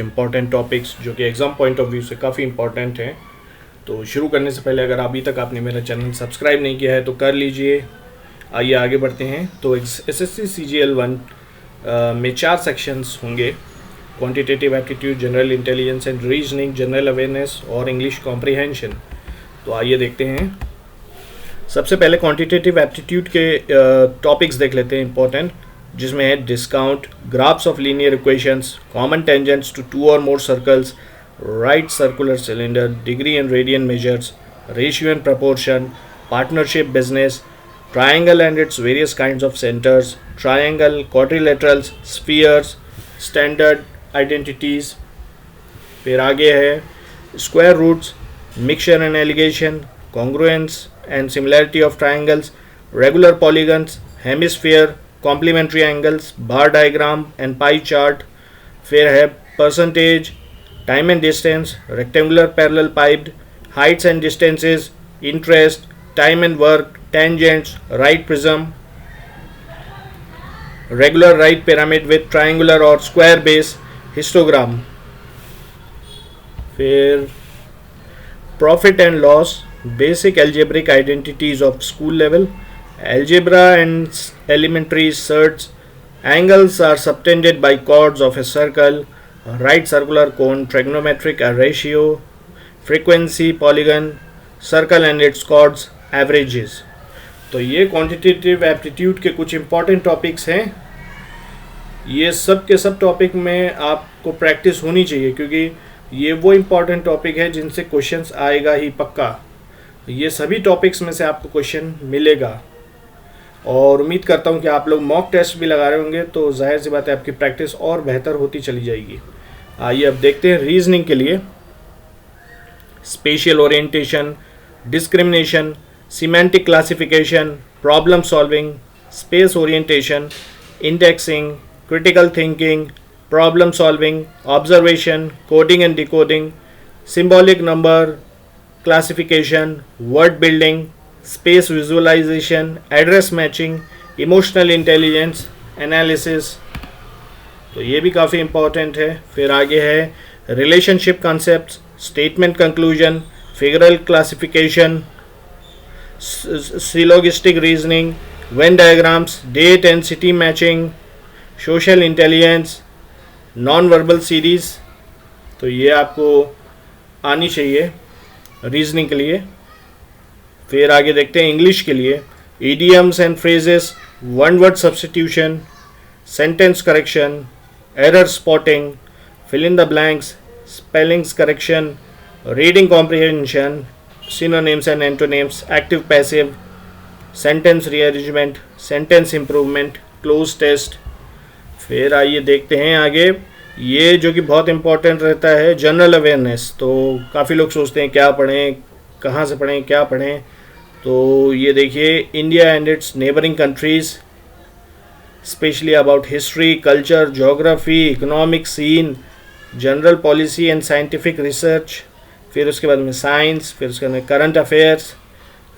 Important topics जो कि exam point of view से काफ़ी इम्पॉर्टेंट हैं। तो शुरू करने से पहले अगर अभी तक आपने मेरा चैनल सब्सक्राइब नहीं किया है तो कर लीजिए। आइए आगे बढ़ते हैं। तो एसएससी सीजीएल 1 में 4 सेक्शंस होंगे: quantitative aptitude, general intelligence and reasoning, general awareness और इंग्लिश कॉम्प्रिहेंशन। तो आइए देखते हैं। सबसे पहले क्वांटिटेटिव एप्टीट्यूड के टॉपिक्स देख लेते हैं इंपॉर्टेंट, जिसमें है discount, graphs of linear equations, common tangents to 2 और more circles, right circular cylinder, degree and radian measures, ratio and proportion, partnership business, triangle and its various kinds of centres, triangle, quadrilaterals, spheres, standard identities. फिर आगे है square roots, mixture and alligation, congruence and similarity of triangles, regular polygons, hemisphere, complementary angles, bar diagram and pie chart. फिर है percentage, time and distance, rectangular parallel piped, heights and distances, interest, time and work, tangents, right prism, regular right pyramid with triangular or square base, histogram. फिर profit and loss, basic algebraic identities of school level, algebra and elementary certs, angles are subtended by chords of a circle, right circular cone, trigonometric ratio, frequency, polygon, circle and its chords, averages. तो ये quantitative aptitude के कुछ important topics हैं। ये सब के सब topic में आपको प्रैक्टिस होनी चाहिए, क्योंकि ये वो इम्पॉर्टेंट टॉपिक है जिनसे क्वेश्चंस आएगा ही पक्का। ये सभी टॉपिक्स में से आपको क्वेश्चन मिलेगा और उम्मीद करता हूँ कि आप लोग मॉक टेस्ट भी लगा रहे होंगे, तो जाहिर सी बात है आपकी प्रैक्टिस और बेहतर होती चली जाएगी। आइए अब देखते हैं रीजनिंग के लिए। Spatial orientation, discrimination, semantic classification, problem solving, space orientation, indexing, critical thinking, problem solving, observation, coding and decoding, symbolic number, classification, word building, space visualization, address matching, emotional intelligence, analysis। तो ये भी काफ़ी important है। फिर आगे है relationship concepts, statement conclusion, figural classification, syllogistic reasoning, Venn diagrams, date and city matching, social intelligence, non verbal series. तो ये आपको आनी चाहिए रीजनिंग के लिए। फिर आगे देखते हैं इंग्लिश के लिए idioms and phrases, one word substitution, sentence correction, error spotting, fill in the blanks, spellings correction, reading comprehension, synonyms and antonyms, active passive, sentence rearrangement, sentence improvement, cloze test. फिर आइए देखते हैं आगे ये जो कि बहुत इम्पॉर्टेंट रहता है, जनरल अवेयरनेस। तो काफ़ी लोग सोचते हैं क्या पढ़ें, कहाँ से पढ़ें, क्या पढ़ें। तो ये देखिए India and its neighbouring countries, specially about history, culture, geography, economic scene, general policy and scientific research. फिर उसके बाद में साइंस, फिर उसके बाद में करंट अफेयर्स।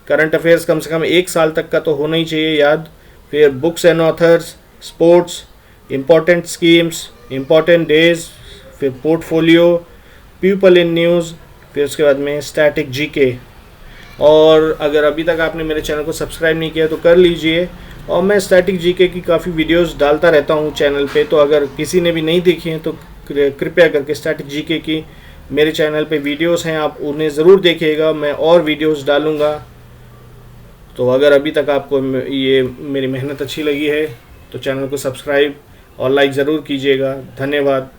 करंट अफेयर्स कम से कम 1 साल तक का तो होना ही चाहिए याद। फिर books and authors, sports, important schemes, important days, फिर पोर्टफोलियो, पीपल इन न्यूज़, फिर उसके बाद में स्टैटिक जीके। और अगर अभी तक आपने मेरे चैनल को सब्सक्राइब नहीं किया तो कर लीजिए। और मैं स्टैटिक जीके की काफ़ी वीडियोस डालता रहता हूँ चैनल पे, तो अगर किसी ने भी नहीं देखी हैं तो कृपया करके स्टैटिक जीके की मेरे चैनल पे वीडियोस हैं, आप उन्हें ज़रूर देखिएगा। मैं और वीडियोस डालूँगा। तो अगर अभी तक आपको ये मेरी मेहनत अच्छी लगी है तो चैनल को सब्सक्राइब और लाइक ज़रूर कीजिएगा। धन्यवाद।